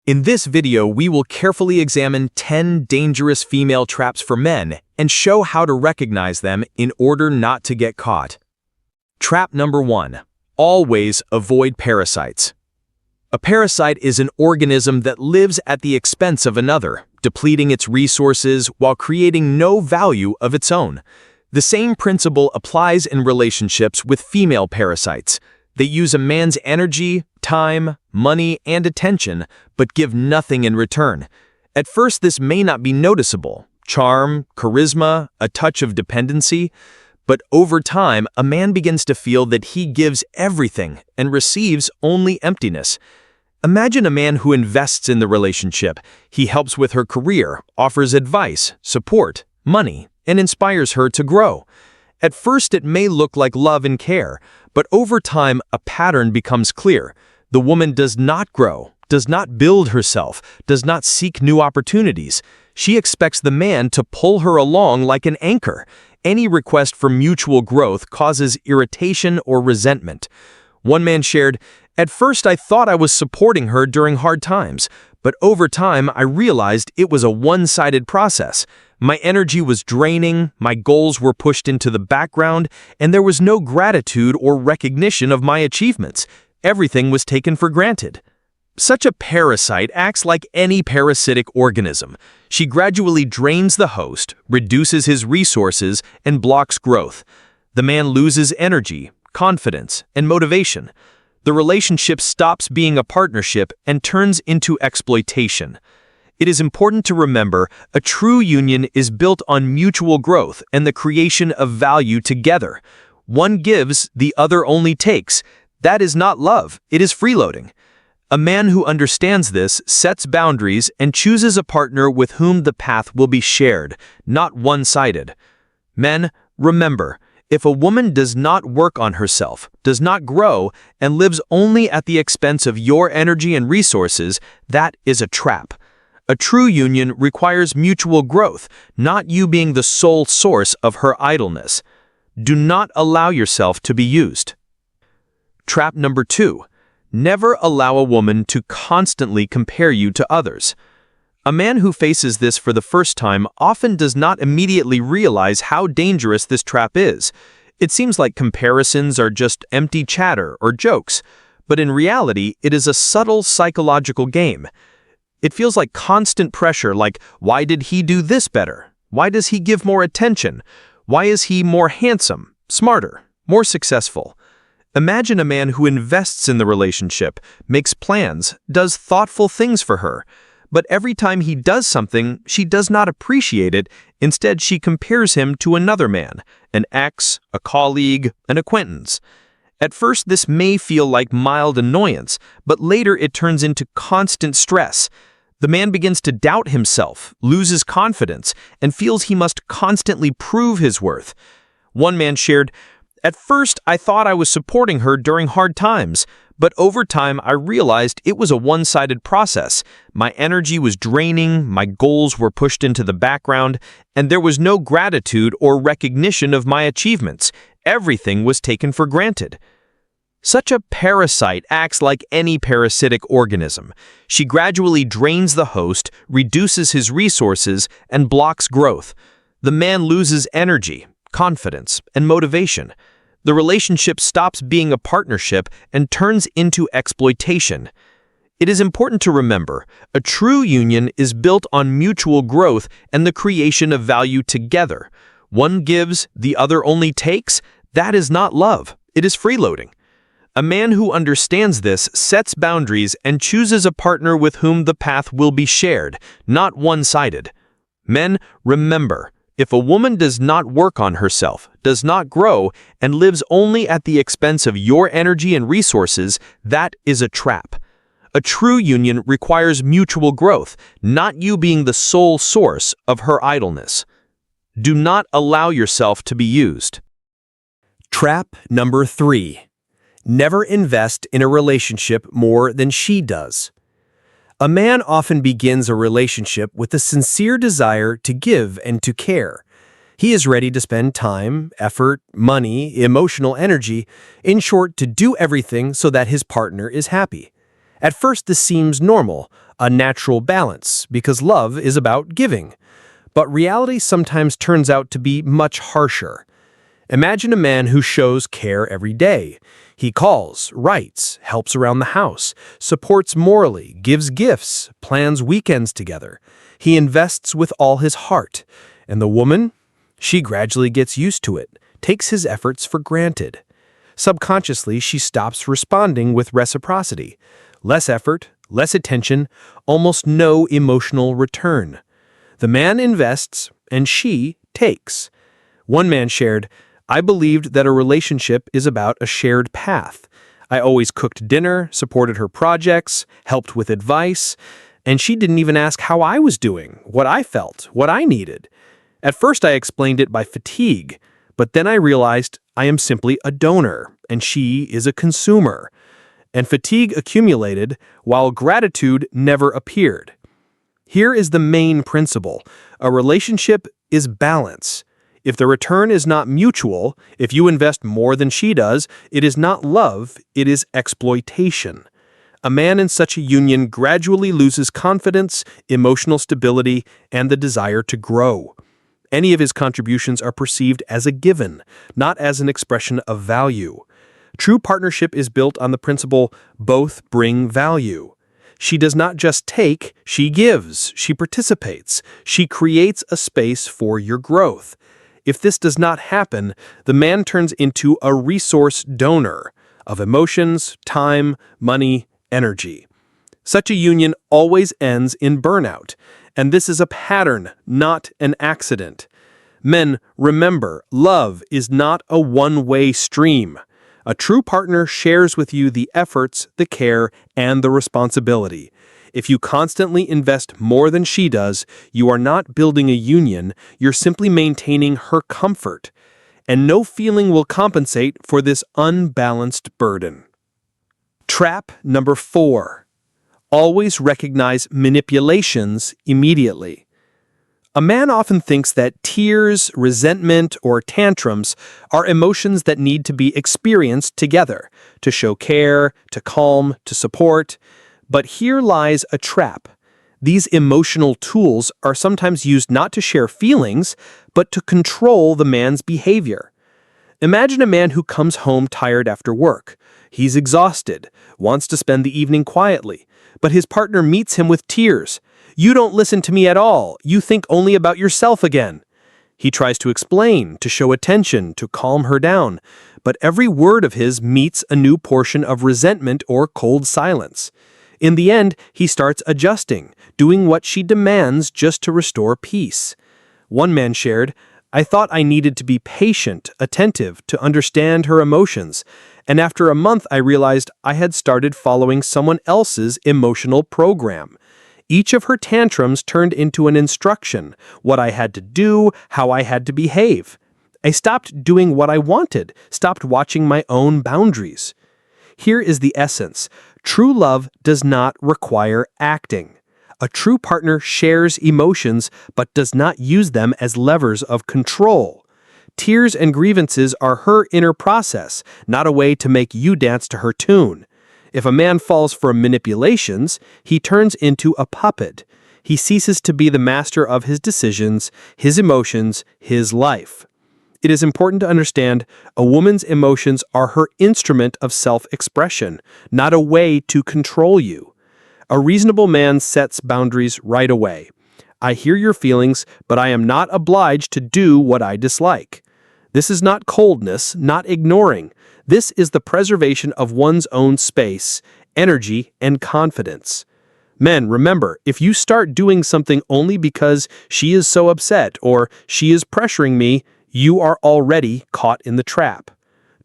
In this video, we will carefully examine 10 dangerous female traps for men and show how to recognize them in order not to get caught. Trap number 1. Always avoid parasites. A parasite is an organism that lives at the expense of another, depleting its resources while creating no value of its own. The same principle applies in relationships with female parasites. They use a man's energy, time, money, and attention, but give nothing in return. At first, this may not be noticeable. Charm, charisma, a touch of dependency. But over time, a man begins to feel that he gives everything and receives only emptiness. Imagine a man who invests in the relationship. He helps with her career, offers advice, support, money, and inspires her to grow. At first, it may look like love and care, but over time, a pattern becomes clear. The woman does not grow, does not build herself, does not seek new opportunities. She expects the man to pull her along like an anchor. Any request for mutual growth causes irritation or resentment. One man shared, "At first I thought I was supporting her during hard times, but over time I realized it was a one-sided process. My energy was draining, my goals were pushed into the background, and there was no gratitude or recognition of my achievements. Everything was taken for granted." Such a parasite acts like any parasitic organism. She gradually drains the host, reduces his resources, and blocks growth. The man loses energy, confidence, and motivation. The relationship stops being a partnership and turns into exploitation. It is important to remember, a true union is built on mutual growth and the creation of value together. One gives, the other only takes. That is not love, it is freeloading. A man who understands this sets boundaries and chooses a partner with whom the path will be shared, not one-sided. Men, remember, if a woman does not work on herself, does not grow, and lives only at the expense of your energy and resources, that is a trap. A true union requires mutual growth, not you being the sole source of her idleness. Do not allow yourself to be used. Trap number 2. Never allow a woman to constantly compare you to others. A man who faces this for the first time often does not immediately realize how dangerous this trap is. It seems like comparisons are just empty chatter or jokes, but in reality, it is a subtle psychological game. It feels like constant pressure, like, why did he do this better? Why does he give more attention? Why is he more handsome, smarter, more successful? Imagine a man who invests in the relationship, makes plans, does thoughtful things for her. But every time he does something, she does not appreciate it. Instead, she compares him to another man, an ex, a colleague, an acquaintance. At first, this may feel like mild annoyance, but later it turns into constant stress. The man begins to doubt himself, loses confidence, and feels he must constantly prove his worth. One man shared, "At first, I thought I was supporting her during hard times, but over time I realized it was a one-sided process. My energy was draining, my goals were pushed into the background, and there was no gratitude or recognition of my achievements. Everything was taken for granted." Such a parasite acts like any parasitic organism. She gradually drains the host, reduces his resources, and blocks growth. The man loses energy, confidence, and motivation. The relationship stops being a partnership and turns into exploitation. It is important to remember, a true union is built on mutual growth and the creation of value together. One gives, the other only takes. That is not love, it is freeloading. A man who understands this sets boundaries and chooses a partner with whom the path will be shared, not one-sided. Men, remember, if a woman does not work on herself, does not grow, and lives only at the expense of your energy and resources, that is a trap. A true union requires mutual growth, not you being the sole source of her idleness. Do not allow yourself to be used. Trap number 3. Never invest in a relationship more than she does. A man often begins a relationship with a sincere desire to give and to care. He is ready to spend time, effort, money, emotional energy, in short, to do everything so that his partner is happy. At first, this seems normal, a natural balance, because love is about giving. But reality sometimes turns out to be much harsher. Imagine a man who shows care every day. He calls, writes, helps around the house, supports morally, gives gifts, plans weekends together. He invests with all his heart. And the woman? She gradually gets used to it, takes his efforts for granted. Subconsciously, she stops responding with reciprocity. Less effort, less attention, almost no emotional return. The man invests, and she takes. One man shared, "I believed that a relationship is about a shared path. I always cooked dinner, supported her projects, helped with advice, and she didn't even ask how I was doing, what I felt, what I needed. At first I explained it by fatigue, but then I realized I am simply a donor, and she is a consumer." And fatigue accumulated while gratitude never appeared. Here is the main principle. A relationship is balance. If the return is not mutual, if you invest more than she does, it is not love, it is exploitation. A man in such a union gradually loses confidence, emotional stability, and the desire to grow. Any of his contributions are perceived as a given, not as an expression of value. True partnership is built on the principle, both bring value. She does not just take, she gives, she participates, she creates a space for your growth. If this does not happen, the man turns into a resource donor of emotions, time, money, energy. Such a union always ends in burnout, and this is a pattern, not an accident. Men, remember, love is not a one-way stream. A true partner shares with you the efforts, the care, and the responsibility. If you constantly invest more than she does, you are not building a union, you're simply maintaining her comfort. And no feeling will compensate for this unbalanced burden. Trap number 4. Always recognize manipulations immediately. A man often thinks that tears, resentment, or tantrums are emotions that need to be experienced together, to show care, to calm, to support. But here lies a trap. These emotional tools are sometimes used not to share feelings, but to control the man's behavior. Imagine a man who comes home tired after work. He's exhausted, wants to spend the evening quietly, but his partner meets him with tears. "You don't listen to me at all. You think only about yourself again." He tries to explain, to show attention, to calm her down, but every word of his meets a new portion of resentment or cold silence. In the end, he starts adjusting, doing what she demands just to restore peace. One man shared, "I thought I needed to be patient, attentive, to understand her emotions, and after a month I realized I had started following someone else's emotional program. Each of her tantrums turned into an instruction, what I had to do, how I had to behave. I stopped doing what I wanted, stopped watching my own boundaries." Here is the essence. True love does not require acting. A true partner shares emotions but does not use them as levers of control. Tears and grievances are her inner process, not a way to make you dance to her tune. If a man falls for manipulations, he turns into a puppet. He ceases to be the master of his decisions, his emotions, his life. It is important to understand a woman's emotions are her instrument of self-expression, not a way to control you. A reasonable man sets boundaries right away. I hear your feelings, but I am not obliged to do what I dislike. This is not coldness, not ignoring. This is the preservation of one's own space, energy, and confidence. Men, remember, if you start doing something only because she is so upset or she is pressuring me, you are already caught in the trap.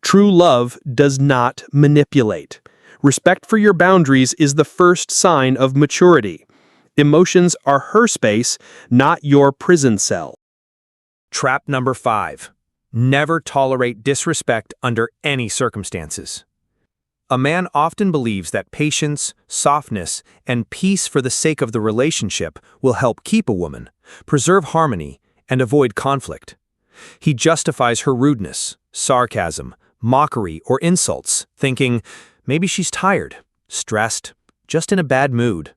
True love does not manipulate. Respect for your boundaries is the first sign of maturity. Emotions are her space, not your prison cell. Trap number 5. Never tolerate disrespect under any circumstances. A man often believes that patience, softness, and peace for the sake of the relationship will help keep a woman, preserve harmony, and avoid conflict. He justifies her rudeness, sarcasm, mockery, or insults, thinking, maybe she's tired, stressed, just in a bad mood.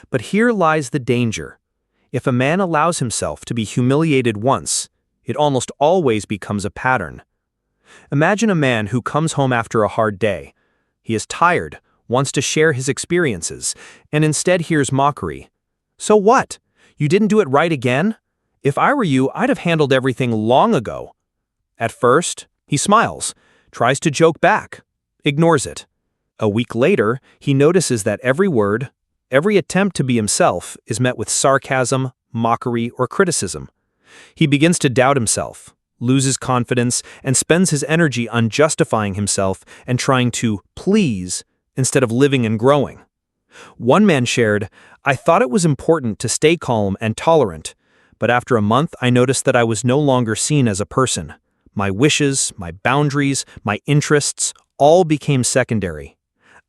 But here lies the danger. If a man allows himself to be humiliated once, it almost always becomes a pattern. Imagine a man who comes home after a hard day. He is tired, wants to share his experiences, and instead hears mockery. "So what? You didn't do it right again? If I were you, I'd have handled everything long ago." At first, he smiles, tries to joke back, ignores it. A week later, he notices that every word, every attempt to be himself is met with sarcasm, mockery, or criticism. He begins to doubt himself, loses confidence, and spends his energy on justifying himself and trying to please instead of living and growing. One man shared, "I thought it was important to stay calm and tolerant, but after a month I noticed that I was no longer seen as a person. My wishes, my boundaries, my interests all became secondary.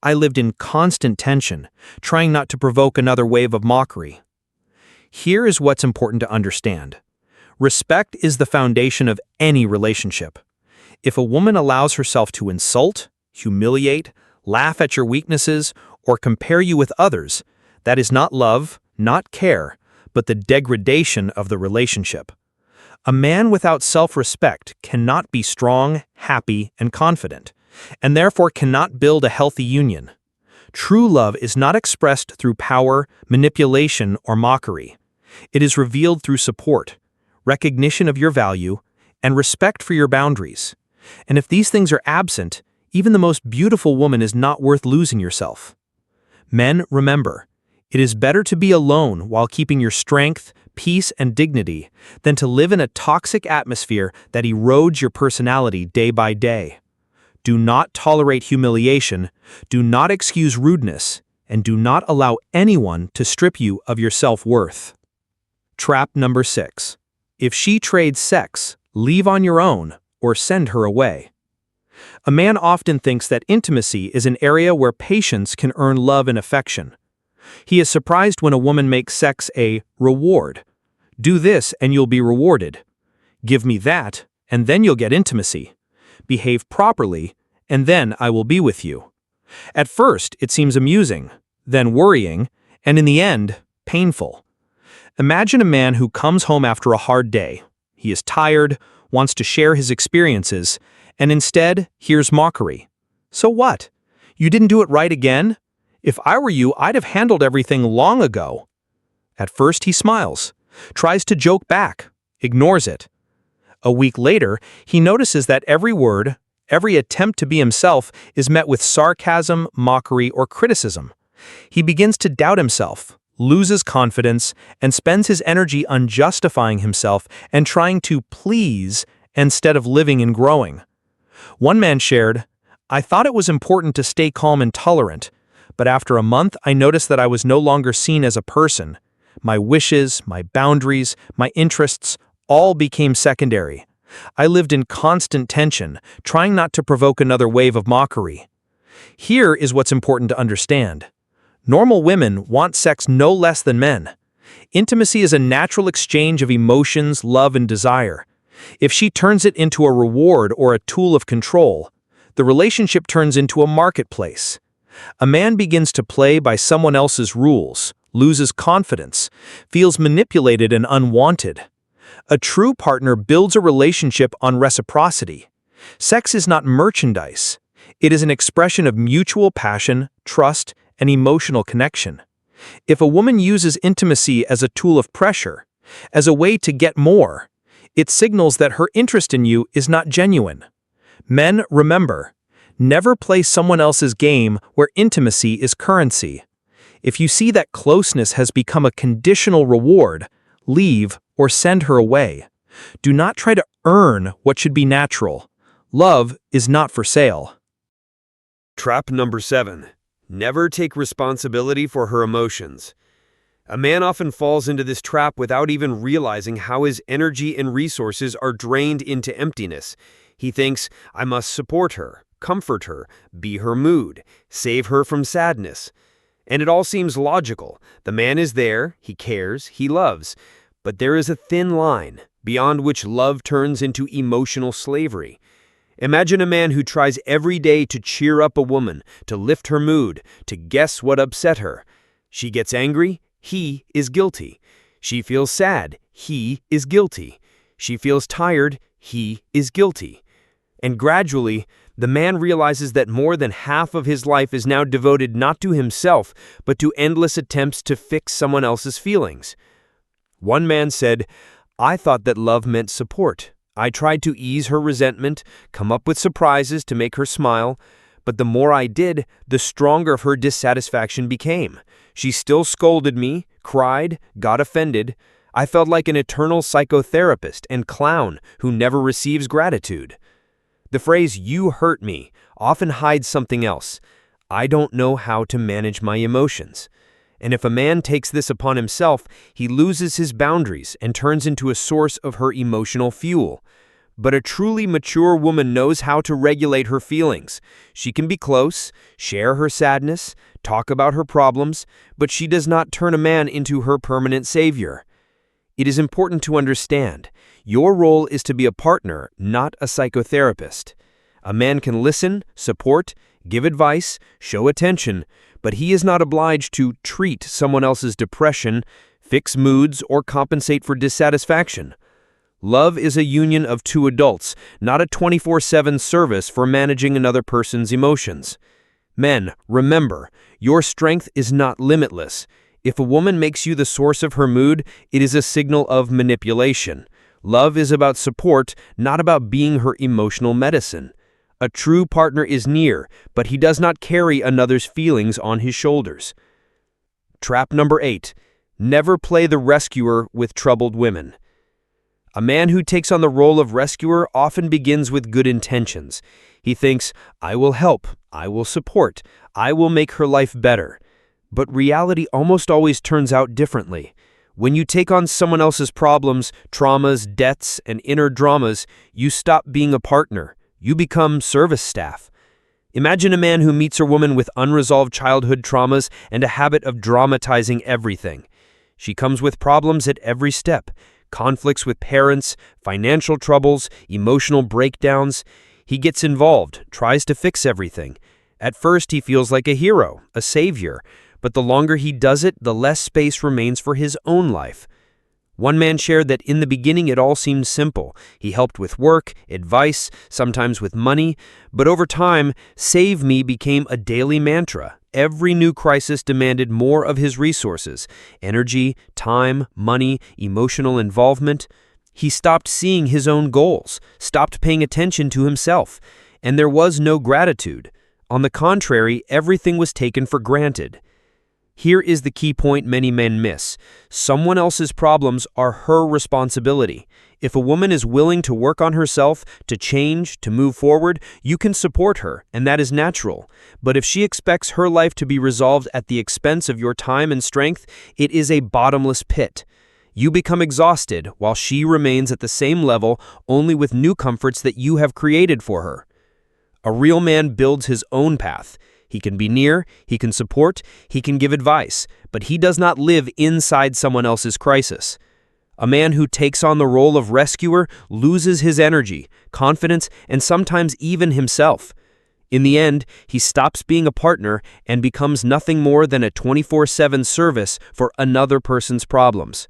I lived in constant tension, trying not to provoke another wave of mockery." Here is what's important to understand. Respect is the foundation of any relationship. If a woman allows herself to insult, humiliate, laugh at your weaknesses, or compare you with others, that is not love, not care, but the degradation of the relationship. A man without self-respect cannot be strong, happy, and confident, and therefore cannot build a healthy union. True love is not expressed through power, manipulation, or mockery. It is revealed through support, recognition of your value, and respect for your boundaries. And if these things are absent, even the most beautiful woman is not worth losing yourself. Men, remember, it is better to be alone while keeping your strength, peace, and dignity than to live in a toxic atmosphere that erodes your personality day by day. Do not tolerate humiliation, do not excuse rudeness, and do not allow anyone to strip you of your self-worth. Trap number 6. If she trades sex, leave on your own or send her away. A man often thinks that intimacy is an area where patience can earn love and affection. He is surprised when a woman makes sex a reward. "Do this and you'll be rewarded. Give me that and then you'll get intimacy. Behave properly and then I will be with you." At first, it seems amusing, then worrying, and in the end, painful. Imagine a man who comes home after a hard day. He is tired, wants to share his experiences, and instead hears mockery. "So what? You didn't do it right again? If I were you, I'd have handled everything long ago." At first he smiles, tries to joke back, ignores it. A week later, he notices that every word, every attempt to be himself is met with sarcasm, mockery, or criticism. He begins to doubt himself, loses confidence, and spends his energy on justifying himself and trying to please instead of living and growing. One man shared, "I thought it was important to stay calm and tolerant, but after a month I noticed that I was no longer seen as a person. My wishes, my boundaries, my interests all became secondary. I lived in constant tension, trying not to provoke another wave of mockery." Here is what's important to understand. Normal women want sex no less than men. Intimacy is a natural exchange of emotions, love, and desire. If she turns it into a reward or a tool of control, the relationship turns into a marketplace. A man begins to play by someone else's rules, loses confidence, feels manipulated and unwanted. A true partner builds a relationship on reciprocity. Sex is not merchandise. It is an expression of mutual passion, trust, and emotional connection. If a woman uses intimacy as a tool of pressure, as a way to get more, it signals that her interest in you is not genuine. Men, remember, never play someone else's game where intimacy is currency. If you see that closeness has become a conditional reward, leave or send her away. Do not try to earn what should be natural. Love is not for sale. Trap number 7. Never take responsibility for her emotions. A man often falls into this trap without even realizing how his energy and resources are drained into emptiness. He thinks, "I must support her, comfort her, be her mood, save her from sadness." And it all seems logical. The man is there, he cares, he loves. But there is a thin line, beyond which love turns into emotional slavery. Imagine a man who tries every day to cheer up a woman, to lift her mood, to guess what upset her. She gets angry, he is guilty. She feels sad, he is guilty. She feels tired, he is guilty. And gradually, the man realizes that more than half of his life is now devoted not to himself, but to endless attempts to fix someone else's feelings. One man said, "I thought that love meant support. I tried to ease her resentment, come up with surprises to make her smile, but the more I did, the stronger her dissatisfaction became. She still scolded me, cried, got offended. I felt like an eternal psychotherapist and clown who never receives gratitude." The phrase, "you hurt me," often hides something else. I don't know how to manage my emotions. And if a man takes this upon himself, he loses his boundaries and turns into a source of her emotional fuel. But a truly mature woman knows how to regulate her feelings. She can be close, share her sadness, talk about her problems, but she does not turn a man into her permanent savior. It is important to understand, your role is to be a partner, not a psychotherapist. A man can listen, support, give advice, show attention, but he is not obliged to treat someone else's depression, fix moods, or compensate for dissatisfaction. Love is a union of two adults, not a 24/7 service for managing another person's emotions. Men, remember, your strength is not limitless. If a woman makes you the source of her mood, it is a signal of manipulation. Love is about support, not about being her emotional medicine. A true partner is near, but he does not carry another's feelings on his shoulders. Trap number 8. Never play the rescuer with troubled women. A man who takes on the role of rescuer often begins with good intentions. He thinks, "I will help, I will support, I will make her life better." But reality almost always turns out differently. When you take on someone else's problems, traumas, debts, and inner dramas, you stop being a partner. You become service staff. Imagine a man who meets a woman with unresolved childhood traumas and a habit of dramatizing everything. She comes with problems at every step, conflicts with parents, financial troubles, emotional breakdowns. He gets involved, tries to fix everything. At first, he feels like a hero, a savior, but the longer he does it, the less space remains for his own life. One man shared that in the beginning it all seemed simple. He helped with work, advice, sometimes with money, but over time, "save me" became a daily mantra. Every new crisis demanded more of his resources: energy, time, money, emotional involvement. He stopped seeing his own goals, stopped paying attention to himself, and there was no gratitude. On the contrary, everything was taken for granted. Here is the key point many men miss. Someone else's problems are her responsibility. If a woman is willing to work on herself, to change, to move forward, you can support her, and that is natural. But if she expects her life to be resolved at the expense of your time and strength, it is a bottomless pit. You become exhausted while she remains at the same level, only with new comforts that you have created for her. A real man builds his own path. He can be near, he can support, he can give advice, but he does not live inside someone else's crisis. A man who takes on the role of rescuer loses his energy, confidence, and sometimes even himself. In the end, he stops being a partner and becomes nothing more than a 24/7 service for another person's problems.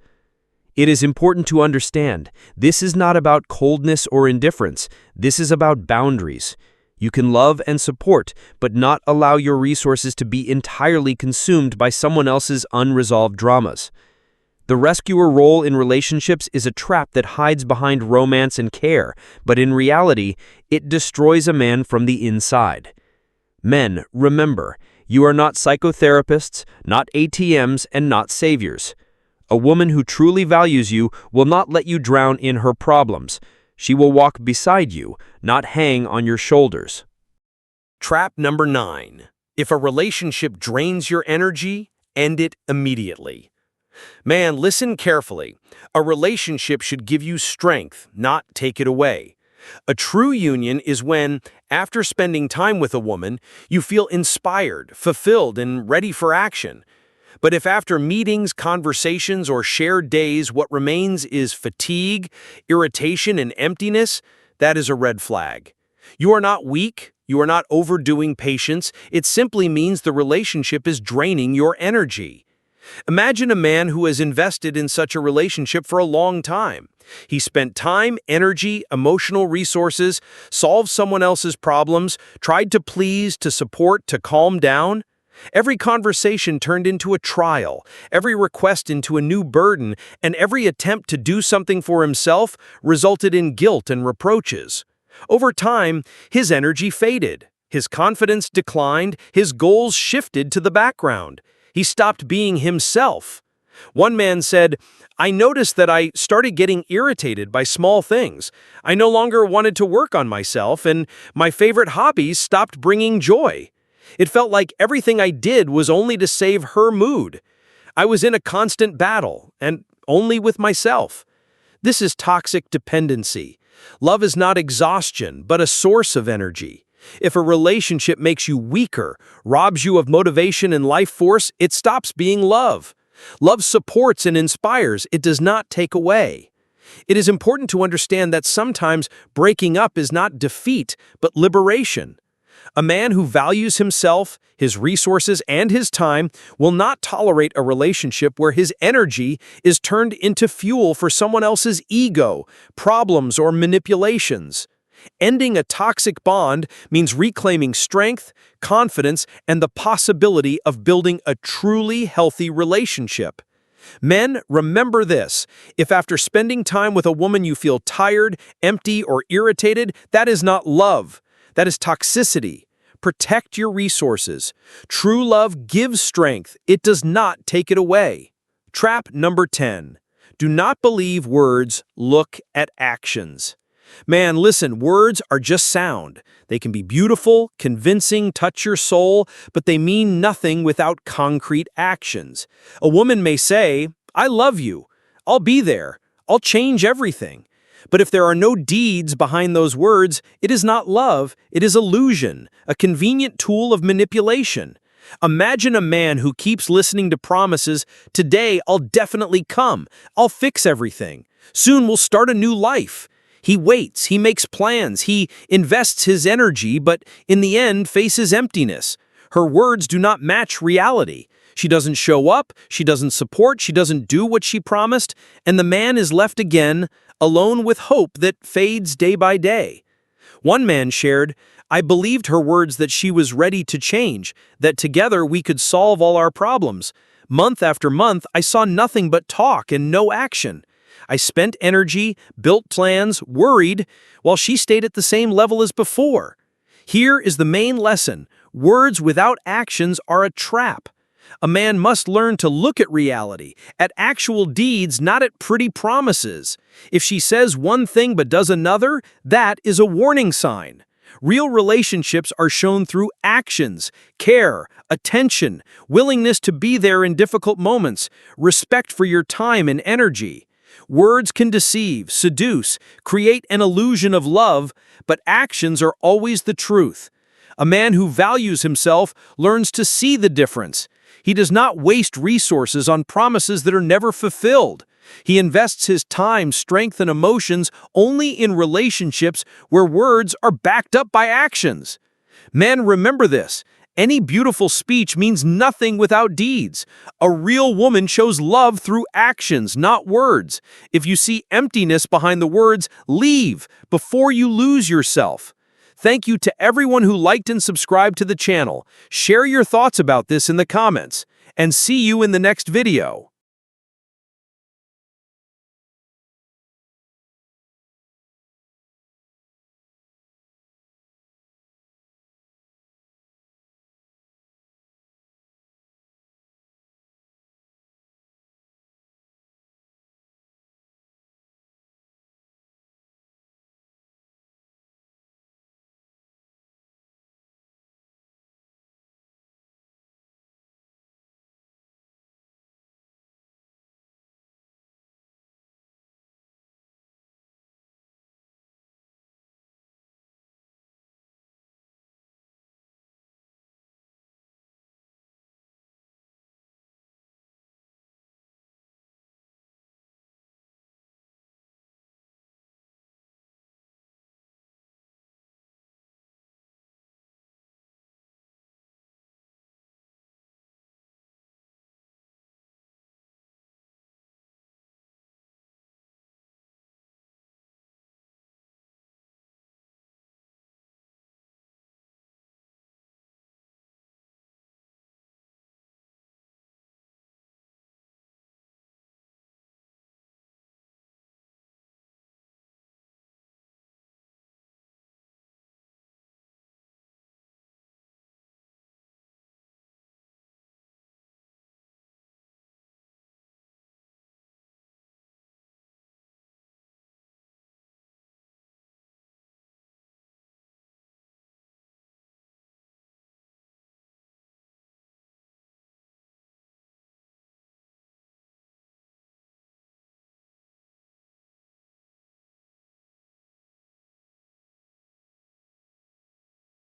It is important to understand, this is not about coldness or indifference. This is about boundaries. You can love and support, but not allow your resources to be entirely consumed by someone else's unresolved dramas. The rescuer role in relationships is a trap that hides behind romance and care, but in reality, it destroys a man from the inside. Men, remember, you are not psychotherapists, not ATMs, and not saviors. A woman who truly values you will not let you drown in her problems. She will walk beside you, not hang on your shoulders. Trap number 9. If a relationship drains your energy, end it immediately. Man, listen carefully. A relationship should give you strength, not take it away. A true union is when, after spending time with a woman, you feel inspired, fulfilled, and ready for action. But if after meetings, conversations, or shared days, what remains is fatigue, irritation, and emptiness, that is a red flag. You are not weak. You are not overdoing patience. It simply means the relationship is draining your energy. Imagine a man who has invested in such a relationship for a long time. He spent time, energy, emotional resources, solved someone else's problems, tried to please, to support, to calm down. Every conversation turned into a trial, every request into a new burden, and every attempt to do something for himself resulted in guilt and reproaches. Over time, his energy faded, his confidence declined, his goals shifted to the background. He stopped being himself. One man said, "I noticed that I started getting irritated by small things. I no longer wanted to work on myself, and my favorite hobbies stopped bringing joy. It felt like everything I did was only to save her mood. I was in a constant battle, and only with myself." This is toxic dependency. Love is not exhaustion, but a source of energy. If a relationship makes you weaker, robs you of motivation and life force, it stops being love. Love supports and inspires, it does not take away. It is important to understand that sometimes breaking up is not defeat, but liberation. A man who values himself, his resources, and his time will not tolerate a relationship where his energy is turned into fuel for someone else's ego, problems, or manipulations. Ending a toxic bond means reclaiming strength, confidence, and the possibility of building a truly healthy relationship. Men, remember this: if after spending time with a woman you feel tired, empty, or irritated, that is not love. That is toxicity. Protect your resources. True love gives strength. It does not take it away. Trap number 10. Do not believe words, look at actions. Man, listen, words are just sound. They can be beautiful, convincing, touch your soul, but they mean nothing without concrete actions. A woman may say, "I love you. I'll be there. I'll change everything." But if there are no deeds behind those words, it is not love, it is illusion, a convenient tool of manipulation. Imagine a man who keeps listening to promises, "Today I'll definitely come. I'll fix everything. Soon we'll start a new life." He waits, he makes plans, he invests his energy, but in the end faces emptiness. Her words do not match reality. She doesn't show up, she doesn't support, she doesn't do what she promised, and the man is left again, alone with hope that fades day by day. One man shared, "I believed her words that she was ready to change, that together we could solve all our problems. Month after month, I saw nothing but talk and no action. I spent energy, built plans, worried, while she stayed at the same level as before." Here is the main lesson: words without actions are a trap. A man must learn to look at reality, at actual deeds, not at pretty promises. If she says one thing but does another, that is a warning sign. Real relationships are shown through actions, care, attention, willingness to be there in difficult moments, respect for your time and energy. Words can deceive, seduce, create an illusion of love, but actions are always the truth. A man who values himself learns to see the difference. He does not waste resources on promises that are never fulfilled. He invests his time, strength, and emotions only in relationships where words are backed up by actions. Men, remember this: any beautiful speech means nothing without deeds. A real woman shows love through actions, not words. If you see emptiness behind the words, leave before you lose yourself. Thank you to everyone who liked and subscribed to the channel. Share your thoughts about this in the comments, and see you in the next video.